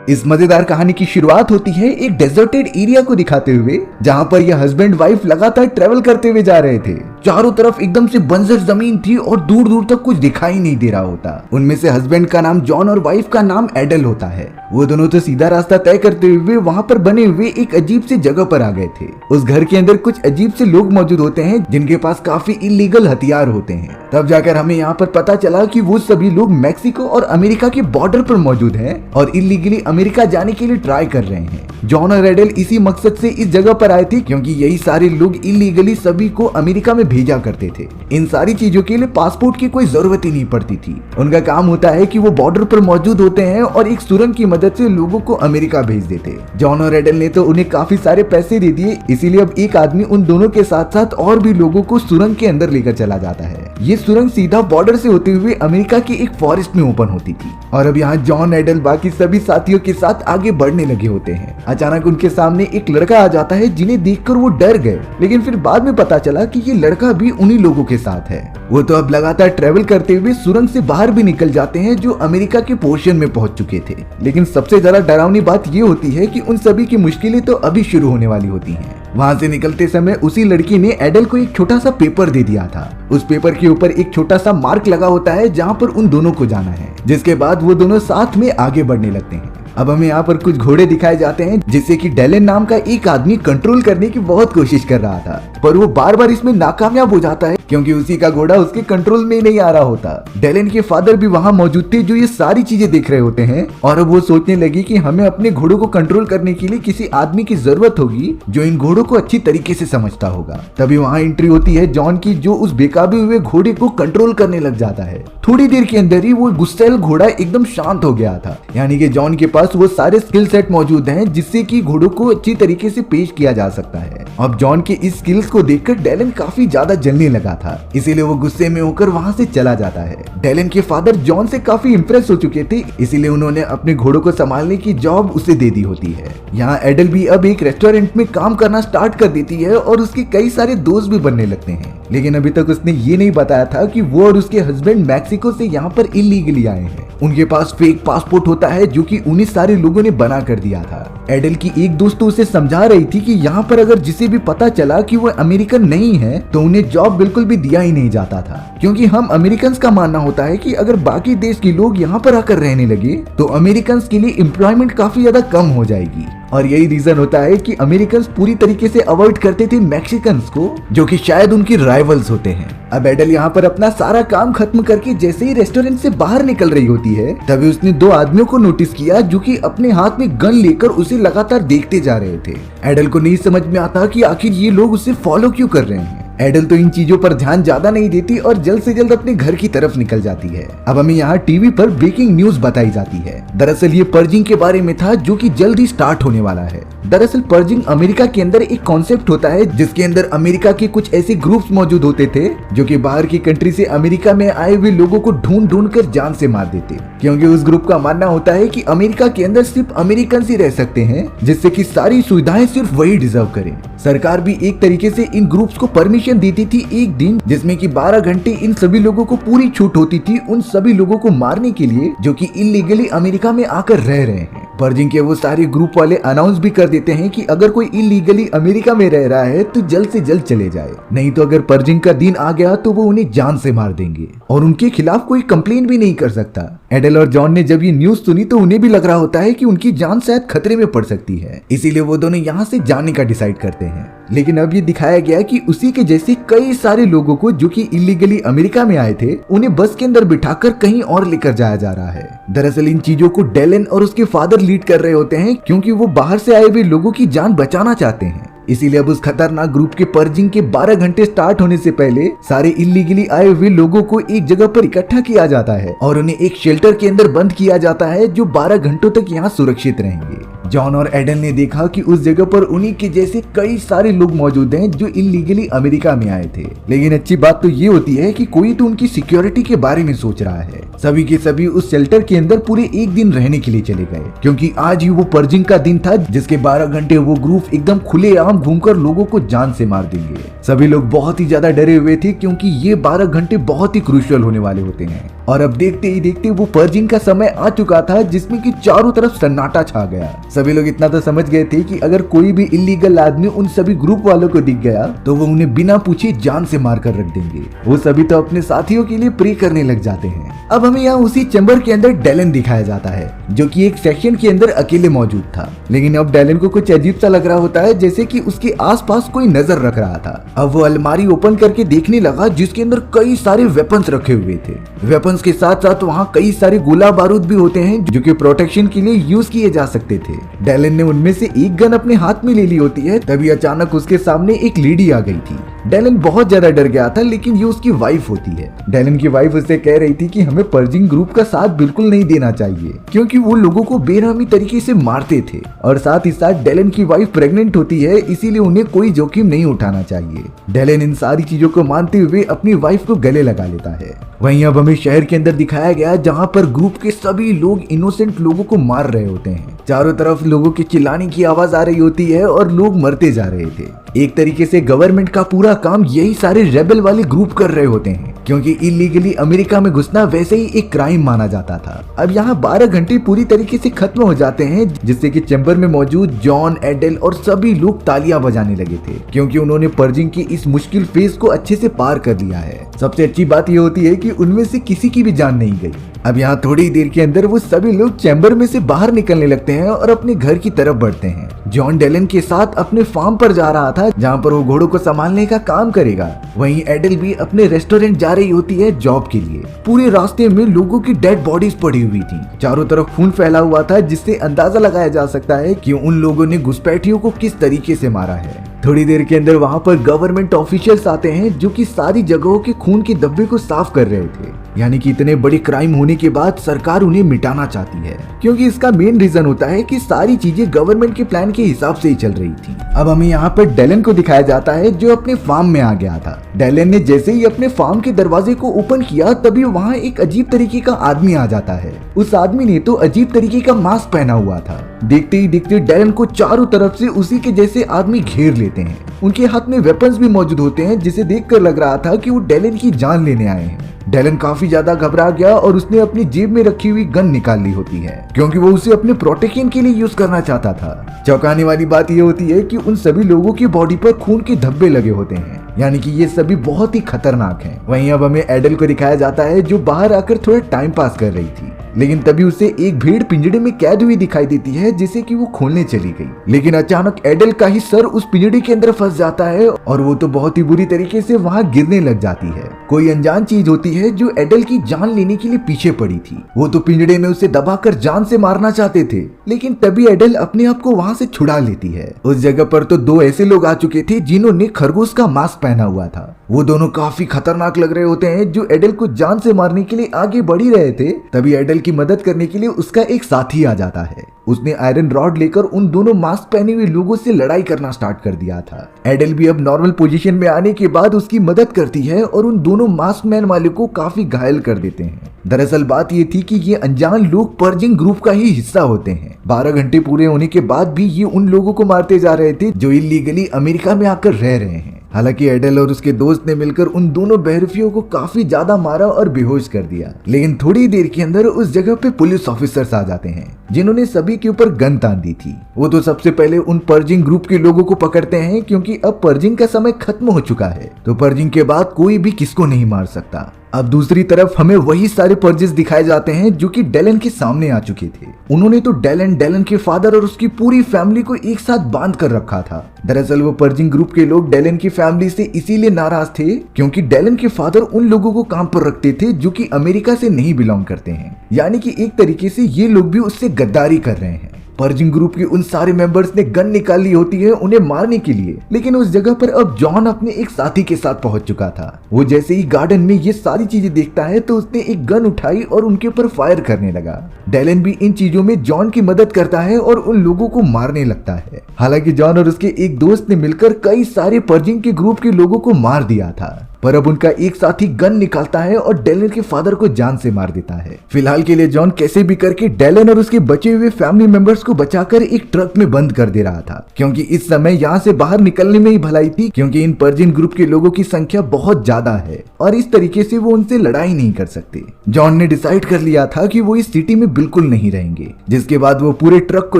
इस मजेदार कहानी की शुरुआत होती है एक डेजर्टेड एरिया को दिखाते हुए, जहां पर यह हस्बैंड वाइफ लगातार ट्रेवल करते हुए जा रहे थे। चारों तरफ एकदम से बंजर जमीन थी और दूर दूर तक कुछ दिखाई नहीं दे रहा होता। उनमें से हस्बैंड का नाम जॉन और वाइफ का नाम एडल होता है। वो दोनों तो सीधा रास्ता तय करते हुए वहां पर बने हुए एक अजीब सी जगह पर आ गए थे। उस घर के अंदर कुछ अजीब से लोग मौजूद होते हैं जिनके पास काफी इलीगल हथियार होते हैं। तब जाकर हमें यहाँ पर पता चला कि वो सभी लोग मैक्सिको और अमेरिका के बॉर्डर पर मौजूद हैं और इलीगली अमेरिका जाने के लिए ट्राई कर रहे हैं। जॉन और एडल इसी मकसद से इस जगह पर आए थे क्योंकि यही सारे लोग इलीगली सभी को अमेरिका में भेजा करते थे। इन सारी चीजों के लिए पासपोर्ट की कोई जरूरत ही नहीं पड़ती थी। उनका काम होता है कि वो बॉर्डर पर मौजूद होते हैं और एक सुरंग की मदद से लोगों को अमेरिका भेज देते। जॉन और एडल ने तो उन्हें काफी सारे पैसे दे दिए, इसीलिए अब एक आदमी उन दोनों के साथ साथ और भी लोगों को सुरंग के अंदर लेकर चला जाता है। ये सुरंग सीधा बॉर्डर से होते हुए अमेरिका की एक फॉरेस्ट में ओपन होती थी और अब यहाँ जॉन, एडल बाकी सभी साथियों के साथ आगे बढ़ने लगे होते हैं। अचानक उनके सामने एक लड़का आ जाता है जिन्हें देखकर वो डर गए, लेकिन फिर बाद में पता चला कि ये लड़का भी उन्हीं लोगों के साथ है। वो तो अब लगातार ट्रेवल करते हुए सुरंग से बाहर भी निकल जाते हैं जो अमेरिका के पोर्शन में पहुंच चुके थे। लेकिन सबसे ज्यादा डरावनी बात ये होती है कि उन सभी की मुश्किलें तो अभी शुरू होने वाली होती हैं। वहाँ से निकलते समय उसी लड़की ने एडल को एक छोटा सा पेपर दे दिया था। उस पेपर के ऊपर एक छोटा सा मार्क लगा होता है जहाँ पर उन दोनों को जाना है, जिसके बाद वो दोनों साथ में आगे बढ़ने लगते हैं। अब हमें यहाँ पर कुछ घोड़े दिखाए जाते हैं जिससे कि डेलन नाम का एक आदमी कंट्रोल करने की बहुत कोशिश कर रहा था, पर वो बार बार इसमें नाकामयाब हो जाता है क्योंकि उसी का घोड़ा उसके कंट्रोल में नहीं आ रहा होता। डेलन के फादर भी वहाँ मौजूद थे जो ये सारी चीजें देख रहे होते हैं और अब वो सोचने लगी कि हमें अपने घोड़ों को कंट्रोल करने के लिए किसी आदमी की जरूरत होगी जो इन घोड़ों को अच्छी तरीके से समझता होगा। तभी वहाँ एंट्री होती है जॉन की, जो उस बेकाबू हुए घोड़े को कंट्रोल करने लग जाता है। थोड़ी देर के अंदर ही वो गुस्सैल घोड़ा एकदम शांत हो गया था, यानी कि जॉन के पास वो सारे स्किल सेट मौजूद हैं जिससे कि घोड़ों को अच्छी तरीके से पेश किया जा सकता है। अब जॉन के इस स्किल्स को देखकर डेलन काफी ज्यादा जलने लगा था, इसीलिए वो गुस्से में होकर वहां से चला जाता है। डेलन के फादर जॉन से काफी इंप्रेस हो चुके थे, इसीलिए उन्होंने अपने घोड़ों को संभालने की जॉब उसे दे दी होती है। यहाँ एडल भी अब एक रेस्टोरेंट में काम करना स्टार्ट कर देती है और उसके कई सारे दोस्त भी बनने लगते हैं, लेकिन अभी तक उसने ये नहीं बताया था कि वो और उसके हस्बैंड मैक्सिको से यहाँ पर इलीगली आए हैं। उनके पास फेक पासपोर्ट होता है जो कि उन्हीं सारे लोगों ने बना कर दिया था। एडल की एक दोस्त तो उसे समझा रही थी कि यहाँ पर अगर जिसे भी पता चला कि वो अमेरिकन नहीं है तो उन्हें जॉब बिल्कुल भी दिया ही नहीं जाता था, क्योंकि हम अमेरिकन का मानना होता है कि अगर बाकी देश के लोग यहाँ पर आकर रहने लगे तो अमेरिकन के लिए एम्प्लॉयमेंट काफी ज्यादा कम हो जाएगी। और यही रीजन होता है कि अमेरिकन पूरी तरीके से अवॉइड करते थे मैक्सिकन्स को, जो कि शायद उनकी राइवल्स होते हैं। अब एडल यहाँ पर अपना सारा काम खत्म करके जैसे ही रेस्टोरेंट से बाहर निकल रही होती है, तभी उसने दो आदमियों को नोटिस किया जो कि अपने हाथ में गन लेकर उसे लगातार देखते जा रहे थे। एडल को नहीं समझ में आता कि आखिर ये लोग उसे फॉलो क्यों कर रहे हैं। एडल तो इन चीजों पर ध्यान ज्यादा नहीं देती और जल्द से जल्द अपने घर की तरफ निकल जाती है। अब हमें यहाँ टीवी पर ब्रेकिंग न्यूज बताई जाती है। दरअसल ये पर्जिंग के बारे में था जो कि जल्द ही स्टार्ट होने वाला है। दरअसल पर्जिंग अमेरिका के अंदर एक कॉन्सेप्ट होता है जिसके अंदर अमेरिका के कुछ ऐसे ग्रुप्स मौजूद होते थे जो कि बाहर की कंट्री से अमेरिका में आए हुए लोगों को ढूंढ ढूंढ कर जान से मार देते, क्योंकि उस ग्रुप का मानना होता है कि अमेरिका के अंदर सिर्फ अमेरिकन ही रह सकते हैं, जिससे कि सारी सुविधाएं सिर्फ वही डिजर्व करें। सरकार भी एक तरीके से इन ग्रुप्स को परमिशन देती थी एक दिन, जिसमें कि 12 घंटे इन सभी लोगों को पूरी छूट होती थी उन सभी लोगों को मारने के लिए जो कि इलीगली अमेरिका में आकर रह रहे हैं। पर्जिंग के वो सारे ग्रुप वाले अनाउंस भी कर देते हैं कि अगर कोई इलीगली अमेरिका में रह रहा है तो जल्द से जल्द चले जाए, नहीं तो अगर पर्जिंग का दिन आ गया तो वो उन्हें जान से मार देंगे और उनके खिलाफ कोई कंप्लेन भी नहीं कर सकता। एडल और जॉन ने जब ये न्यूज सुनी तो उन्हें भी लग रहा होता है कि उनकी जान शायद खतरे में पड़ सकती है, इसीलिए वो दोनों यहाँ से जाने का डिसाइड करते हैं। लेकिन अब ये दिखाया गया कि उसी के जैसे कई सारे लोगों को जो कि इलीगली अमेरिका में आए थे उन्हें बस के अंदर बिठाकर कहीं और लेकर जाया जा रहा है। दरअसल इन चीजों को डेलन और उसके फादर लीड कर रहे होते हैं क्योंकि वो बाहर से आए हुए लोगों की जान बचाना चाहते हैं। इसीलिए अब उस खतरनाक ग्रुप के पर्जिंग के 12 घंटे स्टार्ट होने से पहले सारे इलीगली आए हुए लोगों को एक जगह पर इकट्ठा किया जाता है और उन्हें एक शेल्टर के अंदर बंद किया जाता है जो 12 घंटों तक यहाँ सुरक्षित रहेंगे। जॉन और एडल ने देखा कि उस जगह पर उन्हीं के जैसे कई सारे लोग मौजूद हैं जो इलीगली अमेरिका में आए थे। लेकिन अच्छी बात तो ये होती है कि कोई तो उनकी सिक्योरिटी के बारे में सोच रहा है। सभी के सभी उस शेल्टर के अंदर पूरे एक दिन रहने के लिए चले गए, क्योंकि आज ही वो पर्जिंग का दिन था जिसके 12 घंटे वो ग्रुप एकदम खुलेआम घूमकर लोगों को जान से मार देंगे। सभी लोग बहुत ही ज्यादा डरे हुए थे, क्योंकि ये 12 घंटे बहुत ही क्रूशियल होने वाले होते हैं। और अब देखते ही देखते वो पर्जिंग का समय आ चुका था, जिसमें कि चारों तरफ सन्नाटा छा गया। सभी लोग इतना तो समझ गए थे कि अगर कोई भी इलीगल आदमी उन सभी ग्रुप वालों को दिख गया तो वो उन्हें बिना पूछे जान से मार कर रख देंगे। वो सभी तो अपने साथियों के लिए प्रे करने लग जाते हैं। अब हमें यहाँ उसी चैम्बर के अंदर डेलन दिखाया जाता है, जो कि एक सेक्शन के अंदर अकेले मौजूद था। लेकिन अब डेलन को कुछ अजीब सा लग रहा होता है, जैसे कि उसके आसपास कोई नजर रख रहा था। अब वो अलमारी ओपन करके देखने लगा, जिसके अंदर कई सारे वेपन्स रखे हुए थे। वेपन्स के साथ साथ वहाँ कई सारे गोला बारूद भी होते हैं, जो कि प्रोटेक्शन के लिए यूज किए जा सकते थे। डेलन ने उनमें से एक गन अपने हाथ में ले ली होती है, तभी अचानक उसके सामने एक लेडी आ गई थी। डेलन बहुत ज्यादा डर गया था, लेकिन ये उसकी वाइफ होती है। डेलन की वाइफ उससे कह रही थी कि हमें पर्जिंग ग्रुप का साथ बिल्कुल नहीं देना चाहिए, क्योंकि वो लोगों को बेरहमी तरीके से मारते थे, और साथ ही साथ डेलन की वाइफ प्रेग्नेंट होती है, इसीलिए उन्हें कोई जोखिम नहीं उठाना चाहिए। डेलन इन सारी चीजों को मानते हुए अपनी वाइफ को गले लगा लेता है। वहीं अब हमें शहर के अंदर दिखाया गया, जहाँ पर ग्रुप के सभी लोग इनोसेंट लोगों को मार रहे होते हैं। चारों तरफ लोगों की चिल्लाने की आवाज आ रही होती है और लोग मरते जा रहे थे। एक तरीके से गवर्नमेंट का पूरा काम यही सारे रेबल वाले ग्रुप कर रहे होते हैं, क्योंकि इलीगली अमेरिका में घुसना वैसे ही एक क्राइम माना जाता था। अब यहाँ 12 घंटे पूरी तरीके से खत्म हो जाते हैं, जिससे कि चैम्बर में मौजूद जॉन, एडल और सभी लोग तालियां बजाने लगे थे, क्योंकि उन्होंने पर्जिंग की इस मुश्किल फेज को अच्छे से पार कर लिया है। सबसे अच्छी बात यह होती है कि उनमें से किसी की भी जान नहीं गई। अब यहाँ थोड़ी देर के अंदर वो सभी लोग चैम्बर में से बाहर निकलने लगते हैं और अपने घर की तरफ बढ़ते हैं। जॉन डेलन के साथ अपने फार्म पर जा रहा था, जहाँ पर वो घोड़ों को संभालने का काम करेगा। वहीं एडल भी अपने रेस्टोरेंट जा रही होती है जॉब के लिए। पूरे रास्ते में लोगों की डेड बॉडीज पड़ी हुई थी, चारों तरफ खून फैला हुआ था, जिससे अंदाजा लगाया जा सकता है कि उन लोगों ने घुसपैठियों को किस तरीके से मारा है। थोड़ी देर के अंदर वहाँ पर गवर्नमेंट ऑफिशियल्स आते हैं, जो कि सारी जगहों के खून के धब्बे को साफ कर रहे थे। यानी कि इतने बड़े क्राइम होने के बाद सरकार उन्हें मिटाना चाहती है, क्योंकि इसका मेन रीजन होता है कि सारी चीजें गवर्नमेंट के प्लान के हिसाब से ही चल रही थी। अब हमें यहाँ पर डेलन को दिखाया जाता है, जो अपने फार्म में आ गया था। डेलन ने जैसे ही अपने फार्म के दरवाजे को ओपन किया, तभी वहाँ एक अजीब तरीके का आदमी आ जाता है। उस आदमी ने तो अजीब तरीके का मास्क पहना हुआ था। देखते ही देखते डेलन को चारों तरफ से उसी के जैसे आदमी घेर लेते हैं। उनके हाथ में वेपन्स भी मौजूद होते हैं, जिसे देखकर लग रहा था कि वो डेलन की जान लेने आए हैं। डेलन काफी ज्यादा घबरा गया और उसने अपनी जेब में रखी हुई गन निकाल ली होती है, क्योंकि वो उसे अपने प्रोटेक्शन के लिए यूज करना चाहता था। चौंकाने वाली बात यह होती है कि उन सभी लोगों की बॉडी पर खून के धब्बे लगे होते हैं, यानी कि ये सभी बहुत ही खतरनाक हैं। वहीं अब हमें एडल को दिखाया जाता है, जो बाहर आकर थोड़ा टाइम पास कर रही थी। लेकिन तभी उसे एक भेड़ पिंजड़े में कैद हुई दिखाई देती है, जिसे कि वो खोलने चली गई। लेकिन अचानक एडल का ही सर उस पिंजड़े के अंदर फंस जाता है और वो तो बहुत ही बुरी तरीके से वहाँ गिरने लग जाती है। कोई अनजान चीज होती है जो एडल की जान लेने के लिए पीछे पड़ी थी। वो तो पिंजड़े में उसे दबाकर जान से मारना चाहते थे, लेकिन तभी एडल अपने आप को वहाँ से छुड़ा लेती है। उस जगह पर तो दो ऐसे लोग आ चुके थे जिन्होंने खरगोश का मास्क पहना हुआ था। वो दोनों काफी खतरनाक लग रहे होते हैं, जो एडल को जान से मारने के लिए आगे बढ़ ही रहे थे। तभी एडल की मदद करने के लिए उसका एक साथी आ जाता है। उसने आयरन रॉड लेकर उन दोनों मास्क पहने हुए लोगों से लड़ाई करना स्टार्ट कर दिया था। एडल भी अब नॉर्मल पोजीशन में आने के बाद उसकी मदद करती है और उन दोनों मास्क मैन वाले को काफी घायल कर देते हैं। दरअसल बात ये थी कि ये अनजान लोग पर्जिंग ग्रुप का ही हिस्सा होते हैं। 12 घंटे पूरे होने के बाद भी ये उन लोगों को मारते जा रहे थे जो इलीगली अमेरिका में आकर रह रहे हैं। हालांकि एडल और उसके दोस्त ने मिलकर उन दोनों बहरफियों को काफी ज्यादा मारा और बेहोश कर दिया। लेकिन थोड़ी देर के अंदर उस जगह पे पुलिस ऑफिसर्स आ जाते हैं, जिन्होंने सभी के ऊपर गन तान दी थी। वो तो सबसे पहले उन पर्जिंग ग्रुप के लोगों को पकड़ते हैं, क्योंकि अब पर्जिंग का समय खत्म हो चुका है, तो पर्जिंग के बाद कोई भी किसको नहीं मार सकता। अब दूसरी तरफ हमें वही सारे पर्जेस दिखाए जाते हैं जो कि डेलन के सामने आ चुके थे। उन्होंने तो डेलन के फादर और उसकी पूरी फैमिली को एक साथ बांध कर रखा था। दरअसल वो पर्जिंग ग्रुप के लोग डेलन की फैमिली से इसीलिए नाराज थे, क्योंकि डेलन के फादर उन लोगों को काम पर रखते थे जो कि अमेरिका से नहीं बिलोंग करते हैं। यानी कि एक तरीके से ये लोग भी उससे गद्दारी कर रहे हैं। पर्जिंग ग्रुप के उन सारे मेंबर्स ने गन निकाल ली होती है उन्हें मारने के लिए, लेकिन उस जगह पर अब जॉन अपने एक साथी के साथ पहुंच चुका था। वो जैसे ही गार्डन में ये सारी चीजें देखता है तो उसने एक गन उठाई और उनके ऊपर फायर करने लगा। डेलन भी इन चीजों में जॉन की मदद करता है और उन लोगों को मारने लगता है। हालांकि जॉन और उसके एक दोस्त ने मिलकर कई सारे पर्जिंग के ग्रुप के लोगों को मार दिया था, पर अब उनका एक साथी गन निकालता है और डेलन के फादर को जान से मार देता है। फिलहाल के लिए जॉन कैसे भी करके डेलन और उसके बचे हुए फैमिली मेंबर्स को बचाकर एक ट्रक में बंद कर दे रहा था, क्योंकि इस समय यहाँ से बाहर निकलने में ही भलाई थी, क्योंकि इन पर्जिन ग्रुप के लोगों की संख्या बहुत ज्यादा है और इस तरीके से वो उनसे लड़ाई नहीं कर सकते। जॉन ने डिसाइड कर लिया था कि वो इस सिटी में बिल्कुल नहीं रहेंगे, जिसके बाद वो पूरे ट्रक को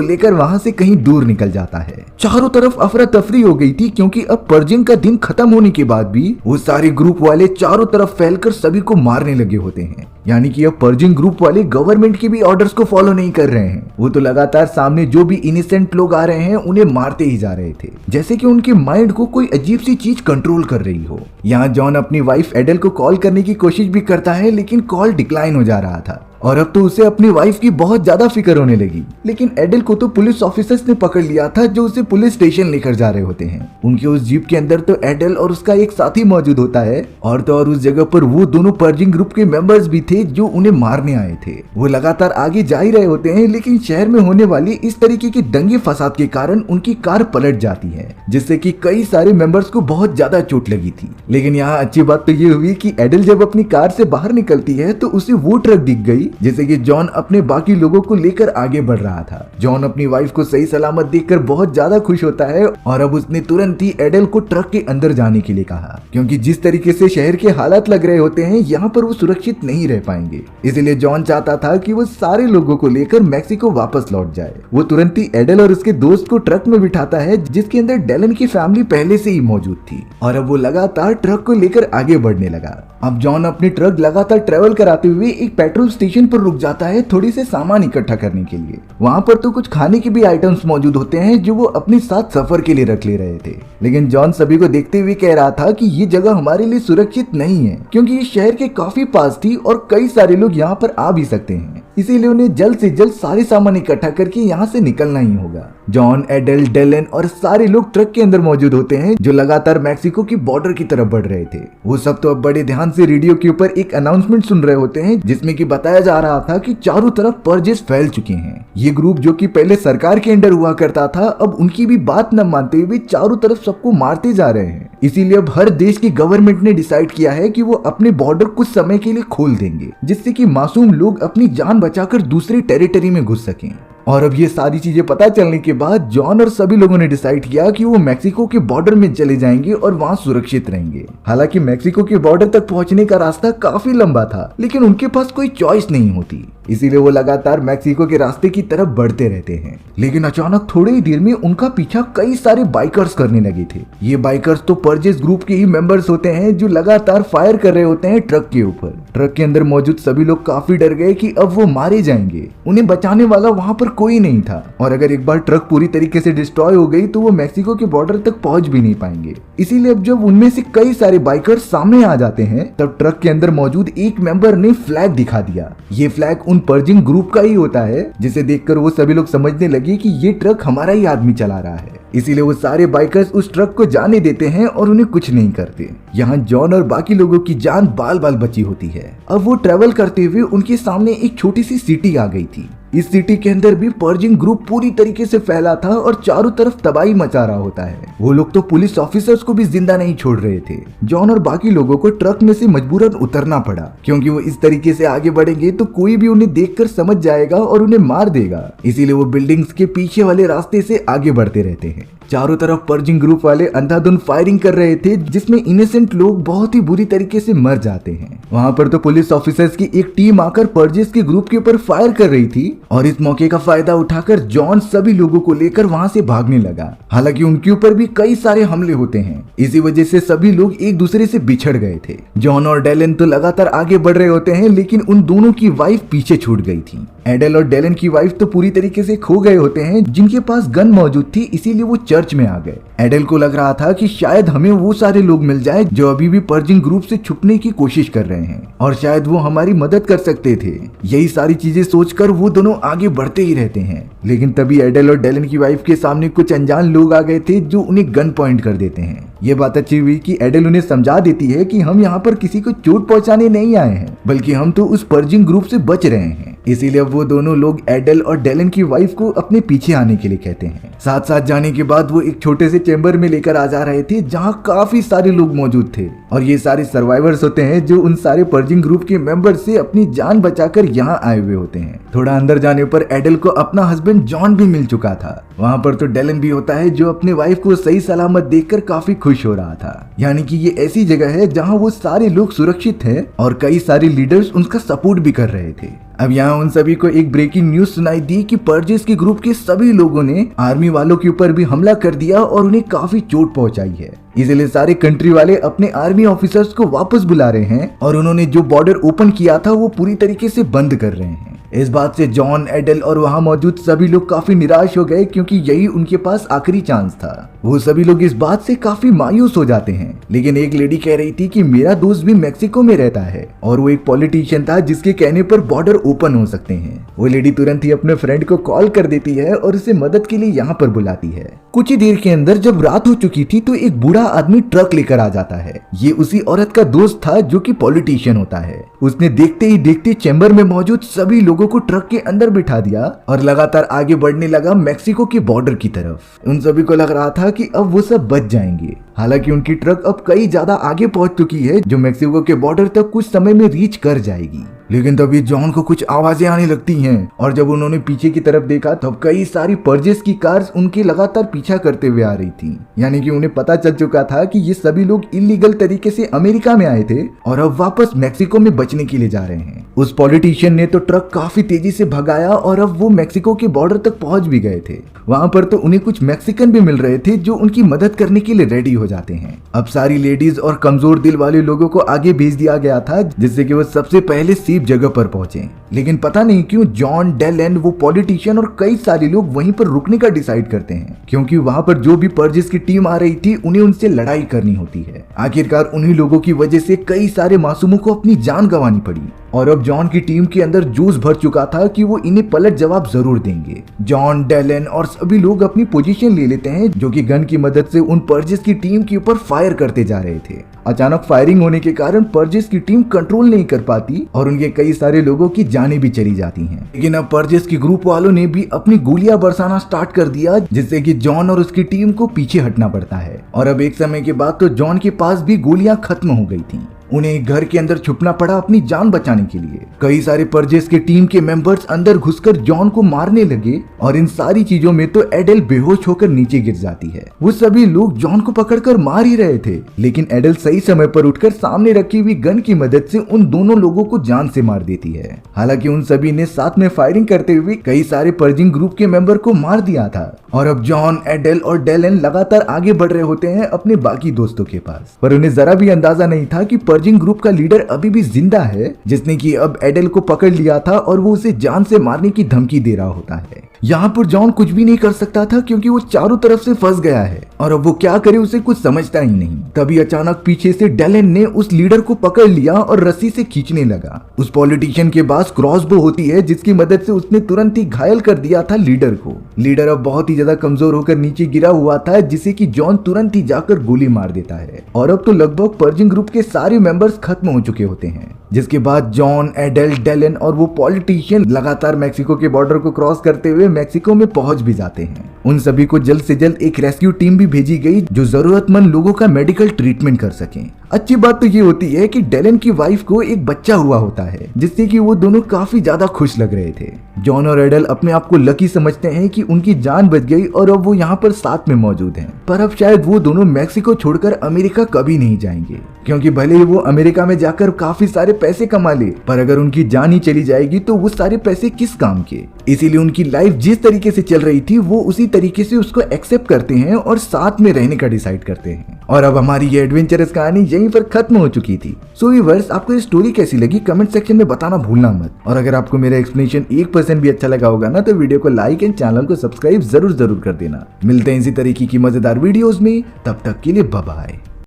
लेकर वहाँ से कहीं दूर निकल जाता है। चारों तरफ अफरा तफरी हो गई थी, क्योंकि अब पर्जिन का दिन खत्म होने के बाद भी वो सारे ग्रुप वाले चारों तरफ फैलकर सभी को मारने लगे होते हैं। यानी कि अब पर्जिंग ग्रुप वाले गवर्नमेंट के भी ऑर्डर्स को फॉलो नहीं कर रहे हैं। वो तो लगातार सामने जो भी इनोसेंट लोग आ रहे हैं उन्हें मारते ही जा रहे थे, जैसे कि उनके माइंड को कोई अजीब सी चीज कंट्रोल कर रही हो। यहाँ जॉन अपनी वाइफ एडल को कॉल करने की कोशिश भी करता है, लेकिन कॉल डिक्लाइन हो जा रहा था और अब तो उसे अपनी वाइफ की बहुत ज्यादा फिक्र होने लगी। लेकिन एडल को तो पुलिस ऑफिसर्स ने पकड़ लिया था जो उसे पुलिस स्टेशन लेकर जा रहे होते हैं। उनके उस जीप के अंदर तो एडल और उसका एक साथी मौजूद होता है, और तो और उस जगह पर वो दोनों पर्जिंग ग्रुप के मेंबर्स भी थे जो उन्हें मारने आए थे। वो लगातार आगे जा ही रहे होते हैं, लेकिन शहर में होने वाली इस तरीके के दंगे फसाद के कारण उनकी कार पलट जाती है, जिससे कि कई सारे मेंबर्स को बहुत ज्यादा चोट लगी थी। लेकिन यहाँ अच्छी बात तो ये हुई कि एडल जब अपनी कार से बाहर निकलती है तो उसे वो ट्रक दिख गई जैसे कि जॉन अपने बाकी लोगों को लेकर आगे बढ़ रहा था। जॉन अपनी वाइफ को सही सलामत देखकर बहुत ज्यादा खुश होता है और अब उसने तुरंत ही एडल को ट्रक के अंदर जाने के लिए कहा, क्योंकि जिस तरीके से शहर के हालात लग रहे होते हैं यहाँ पर वो सुरक्षित नहीं रह पाएंगे। इसलिए जॉन चाहता था कि वो सारे लोगों को लेकर मैक्सिको वापस लौट जाए। वो तुरंत ही एडल और उसके दोस्त को ट्रक में बिठाता है, जिसके अंदर डेलन की फैमिली पहले से ही मौजूद थी, और अब वो लगातार ट्रक को लेकर आगे बढ़ने लगा। अब जॉन अपनी ट्रक लगातार ट्रेवल कराते हुए एक पेट्रोल स्टेशन पर रुक जाता है थोड़ी से सामान इकट्ठा करने के लिए। वहाँ पर तो कुछ खाने के भी आइटम्स मौजूद होते हैं जो वो अपने साथ सफर के लिए रख ले रहे थे। लेकिन जॉन सभी को देखते हुए कह रहा था कि ये जगह हमारे लिए सुरक्षित नहीं है, क्योंकि ये शहर के काफी पास थी और कई सारे लोग यहाँ पर आ भी सकते हैं। इसीलिए उन्हें जल्द से जल्द सारे सामान इकट्ठा करके यहाँ से निकलना ही होगा। जॉन, एडल, डेलन और सारे लोग ट्रक के अंदर मौजूद होते हैं जो लगातार मैक्सिको की बॉर्डर की तरफ बढ़ रहे थे। वो सब तो अब बड़े ध्यान से रेडियो के ऊपर एक अनाउंसमेंट सुन रहे होते हैं, जिसमें कि बताया जा रहा था कि चारों तरफ पर्जेस फैल चुके हैं। ये ग्रुप जो कि पहले सरकार के अंडर हुआ करता था, अब उनकी भी बात न मानते हुए चारों तरफ सबको मारते जा रहे हैं। इसीलिए अब हर देश की गवर्नमेंट ने डिसाइड किया है कि वो अपने बॉर्डर कुछ समय के लिए खोल देंगे, जिससे कि मासूम लोग अपनी जान बचाकर दूसरी टेरिटरी में घुस सकें। और अब ये सारी चीजें पता चलने के बाद जॉन और सभी लोगों ने डिसाइड किया कि वो मैक्सिको के बॉर्डर में चले जाएंगे और वहाँ सुरक्षित रहेंगे। हालांकि मैक्सिको के बॉर्डर तक पहुंचने का रास्ता काफी लंबा था, लेकिन उनके पास कोई चॉइस नहीं होती, इसीलिए वो लगातार मैक्सिको के रास्ते की तरफ बढ़ते रहते हैं। लेकिन अचानक थोड़ी ही देर में उनका पीछा कई सारे बाइकर्स करने लगे थे। ये बाइकर्स तो पर्जेस ग्रुप के ही मेंबर्स होते हैं जो लगातार फायर कर रहे होते हैं ट्रक के ऊपर। ट्रक के अंदर मौजूद सभी लोग काफी डर गए कि अब वो मारे जाएंगे। उन्हें बचाने वाला वहाँ पर कोई नहीं था, और अगर एक बार ट्रक पूरी तरीके से डिस्ट्रॉय हो गई तो वो मैक्सिको के बॉर्डर तक पहुंच भी नहीं पाएंगे। इसीलिए अब जब उनमें से कई सारे बाइकर्स सामने आ जाते हैं, तब ट्रक के अंदर मौजूद एक मेंबर ने फ्लैग दिखा दिया। ये फ्लैग उन पर्जिंग ग्रुप का ही होता है, जिसे देखकर वो सभी लोग समझने लगे कि ये ट्रक हमारा ही आदमी चला रहा है। इसीलिए वो सारे बाइकर्स उस ट्रक को जाने देते हैं और उन्हें कुछ नहीं करते। यहाँ जॉन और बाकी लोगों की जान बाल बाल बची होती है। अब वो ट्रेवल करते हुए उनके सामने एक छोटी सी सिटी आ गई थी। इस सिटी के अंदर भी पर्जिंग ग्रुप पूरी तरीके से फैला था और चारों तरफ तबाही मचा रहा होता है। वो लोग तो पुलिस ऑफिसर्स को भी जिंदा नहीं छोड़ रहे थे। जॉन और बाकी लोगों को ट्रक में से मजबूरन उतरना पड़ा, क्योंकि वो इस तरीके से आगे बढ़ेंगे तो कोई भी उन्हें देखकर समझ जाएगा और उन्हें मार देगा। इसीलिए वो बिल्डिंग्स के पीछे वाले रास्ते से आगे बढ़ते रहते हैं। चारों तरफ पर्जिंग ग्रुप वाले अंधाधुंध फायरिंग कर रहे थे, जिसमें इनोसेंट लोग बहुत ही बुरी तरीके से मर जाते हैं। वहाँ पर तो पुलिस ऑफिसर्स की एक टीम आकर पर्जेस के ग्रुप के ऊपर फायर कर रही थी, और इस मौके का फायदा उठाकर जॉन सभी लोगों को लेकर वहाँ से भागने लगा। हालांकि उनके ऊपर भी कई सारे हमले होते हैं, इसी वजह से सभी लोग एक दूसरे से बिछड़ गए थे। जॉन और डेलन तो लगातार आगे बढ़ रहे होते हैं, लेकिन उन दोनों की वाइफ पीछे छूट गई थी। एडल और डेलन की वाइफ तो पूरी तरीके से खो गए होते हैं। जिनके पास गन मौजूद थी, इसीलिए वो चर्च सर्च में आ गए। एडेल को लग रहा था कि शायद हमें वो सारे लोग मिल जाए जो अभी भी पर्जिंग ग्रुप से छुपने की कोशिश कर रहे हैं और शायद वो हमारी मदद कर सकते थे। यही सारी चीजें सोचकर वो दोनों आगे बढ़ते ही रहते हैं, लेकिन तभी एडेल और डेलन की वाइफ के सामने कुछ अनजान लोग आ गए थे जो उन्हें गन पॉइंट कर देते हैं। ये बात अच्छी हुई कि एडेल उन्हें समझा देती है कि हम यहाँ पर किसी को चोट पहुंचाने नहीं आए हैं, बल्कि हम तो उस पर्जिंग ग्रुप से बच रहे हैं। इसीलिए अब वो दोनों लोग एडेल और डेलन की वाइफ को अपने पीछे आने के लिए कहते हैं। साथ साथ जाने के बाद वो एक छोटे से चेंबर में लेकर आ जा रहे थे जहाँ काफी सारे लोग मौजूद थे और ये सारे सर्वाइवर्स होते हैं जो उन सारे पर्जिंग ग्रुप के मेंबर से अपनी जान बचाकर यहाँ आए हुए होते हैं। थोड़ा अंदर जाने पर एडेल को अपना हस्बैंड जॉन भी मिल चुका था। वहाँ पर तो डेलन भी होता है जो अपने वाइफ को सही सलामत देखकर काफी खुश हो रहा था। यानी कि ये ऐसी जगह है जहाँ वो सारे लोग सुरक्षित हैं और कई सारे लीडर्स उनका सपोर्ट भी कर रहे थे। अब यहाँ उन सभी को एक ब्रेकिंग न्यूज सुनाई दी कि पर्जिस के ग्रुप के सभी लोगों ने आर्मी वालों के ऊपर भी हमला कर दिया और उन्हें काफी चोट पहुंचाई है। इसलिए सारे कंट्री वाले अपने आर्मी ऑफिसर्स को वापस बुला रहे हैं और उन्होंने जो बॉर्डर ओपन किया था वो पूरी तरीके से बंद कर रहे हैं। इस बात से जॉन, एडेल और वहां मौजूद सभी लोग काफी निराश हो गए क्योंकि यही उनके पास आखिरी चांस था। वो सभी लोग इस बात से काफी मायूस हो जाते हैं, लेकिन एक लेडी कह रही थी कि मेरा दोस्त भी मेक्सिको में रहता है और वो एक पॉलिटिशियन था जिसके कहने पर बॉर्डर ओपन हो सकते हैं। वो लेडी तुरंत ही अपने फ्रेंड को कॉल कर देती है और उसे मदद के लिए यहाँ पर बुलाती है। कुछ ही देर के अंदर जब रात हो चुकी थी तो एक बूढ़ा आदमी ट्रक लेकर आ जाता है। ये उसी औरत का दोस्त था जो कि पॉलिटिशियन होता है। उसने देखते ही देखते चैम्बर में मौजूद सभी लोगों को ट्रक के अंदर बिठा दिया और लगातार आगे बढ़ने लगा मेक्सिको के बॉर्डर की तरफ। उन सभी को लग रहा था कि अब वो सब बच जाएंगे। हालांकि उनकी ट्रक अब कई ज्यादा आगे पहुंच चुकी है जो मेक्सिको के बॉर्डर तक कुछ समय में रीच कर जाएगी। लेकिन तभी जॉन को कुछ आवाजें आने लगती हैं और जब उन्होंने पीछे की तरफ देखा तब कई सारी पर्जिस की कार्स उनके लगातार पीछा करते हुए आ रही थी। यानी कि उन्हें पता चल चुका था कि ये सभी लोग इलीगल तरीके से अमेरिका में आए थे और अब वापस मेक्सिको में बचने के लिए जा रहे हैं। उस पॉलिटिशियन ने तो ट्रक काफी तेजी से भगाया और अब वो मेक्सिको के बॉर्डर तक पहुंच भी गए थे। वहां पर तो उन्हें कुछ मैक्सिकन भी मिल रहे थे जो उनकी मदद करने के लिए रेडी हो जाते हैं। अब सारी लेडीज और कमजोर दिल वाले लोगों को आगे भेज दिया गया था जिससे कि वो सबसे पहले सेफ जगह पर पहुंचे। लेकिन पता नहीं क्यों जॉन, डेलन, वो पॉलिटिशियन और कई सारे लोग वहीं पर रुकने का डिसाइड करते हैं क्योंकि वहां पर जो भी पर्जिस की टीम आ रही थी उन्हें उनसे लड़ाई करनी होती है। आखिरकार उन्हीं लोगों की वजह से कई सारे मासूमों को अपनी जान गंवानी पड़ी और अब जॉन की टीम के अंदर जोश भर चुका था कि वो इन्हें पलट जवाब जरूर देंगे। जॉन, डेलन और सभी लोग अपनी पोजीशन ले लेते हैं जो कि गन की मदद से उन पर्जिस की टीम के ऊपर फायर करते जा रहे थे। अचानक फायरिंग होने के कारण पर्जिस की टीम कंट्रोल नहीं कर पाती और उनके कई सारे लोगों की जानें भी चली जाती हैं। लेकिन अब पर्जिस की ग्रुप वालों ने भी अपनी गोलियां बरसाना स्टार्ट कर दिया जिससे कि जॉन और उसकी टीम को पीछे हटना पड़ता है और अब एक समय के बाद तो जॉन के पास भी गोलियां खत्म हो गई थी। उन्हें एक घर के अंदर छुपना पड़ा अपनी जान बचाने के लिए। कई सारे पर्जिस के टीम के मेंबर्स अंदर घुसकर जॉन को मारने लगे और इन सारी चीजों में तो एडेल बेहोश होकर नीचे गिर जाती है। वो सभी लोग जॉन को पकड़कर मार ही रहे थे लेकिन एडेल सही समय पर उठकर सामने रखी हुई गन की मदद से उन दोनों लोगों को जान से मार देती है। हालांकि उन सभी ने साथ में फायरिंग करते हुए कई सारे पर्जिंग ग्रुप के मेंबर को मार दिया था और अब जॉन, एडेल और डेलन लगातार आगे बढ़ रहे होते हैं अपने बाकी दोस्तों के पास। पर उन्हें जरा भी अंदाजा नहीं था कि पर्जिंग ग्रुप का लीडर अभी भी जिंदा है जिसने कि अब एडेल को पकड़ लिया था और वो उसे जान से मारने की धमकी दे रहा होता है। यहाँ पर जॉन कुछ भी नहीं कर सकता था क्योंकि वो चारों तरफ से फंस गया है और अब वो क्या करे उसे कुछ समझता ही नहीं। तभी अचानक पीछे से डेलन ने उस लीडर को पकड़ लिया और रस्सी से खींचने लगा। उस पॉलिटिशियन के पास क्रॉसबो होती है जिसकी मदद से उसने तुरंत ही घायल कर दिया था लीडर को। लीडर अब बहुत ही ज्यादा कमजोर होकर नीचे गिरा हुआ था जिसे कि जॉन तुरंत ही जाकर गोली मार देता है और अब तो लगभग पर्जिंग ग्रुप के सारे मेंबर्स खत्म हो चुके होते हैं। जिसके बाद जॉन, एडेल, डेलन और वो पॉलिटिशियन लगातार मेक्सिको के बॉर्डर को क्रॉस करते हुए मेक्सिको में पहुंच भी जाते हैं। उन सभी को जल्द से जल्द एक रेस्क्यू टीम भी भेजी गई जो जरूरतमंद लोगों का मेडिकल ट्रीटमेंट कर सके। अच्छी बात तो ये होती है कि डेलन की वाइफ को एक बच्चा हुआ होता है जिससे कि वो दोनों काफी ज्यादा खुश लग रहे थे। जॉन और एडेल अपने आप को लकी समझते हैं कि उनकी जान बच गई और अब वो यहाँ पर साथ में मौजूद हैं। पर अब शायद वो दोनों मेक्सिको छोड़कर अमेरिका कभी नहीं जाएंगे क्योंकि भले ही वो अमेरिका में जाकर काफी सारे पैसे कमा ले पर अगर उनकी जान ही चली जाएगी तो वो सारे पैसे किस काम के। इसीलिए उनकी लाइफ जिस तरीके से चल रही थी वो उसी तरीके से उसको एक्सेप्ट करते हैं और साथ में रहने का डिसाइड करते हैं। और अब हमारी ये एडवेंचरस कहानी यहीं पर खत्म हो चुकी थी। सो व्यूअर्स, आपको ये स्टोरी कैसी लगी कमेंट सेक्शन में बताना भूलना मत। और अगर आपको मेरा एक्सप्लेनेशन 1% भी अच्छा लगा होगा ना, तो वीडियो को लाइक एंड चैनल को सब्सक्राइब जरूर कर देना। मिलते हैं इसी तरीके की मजेदार वीडियोस में, तब तक के लिए बाय बाय।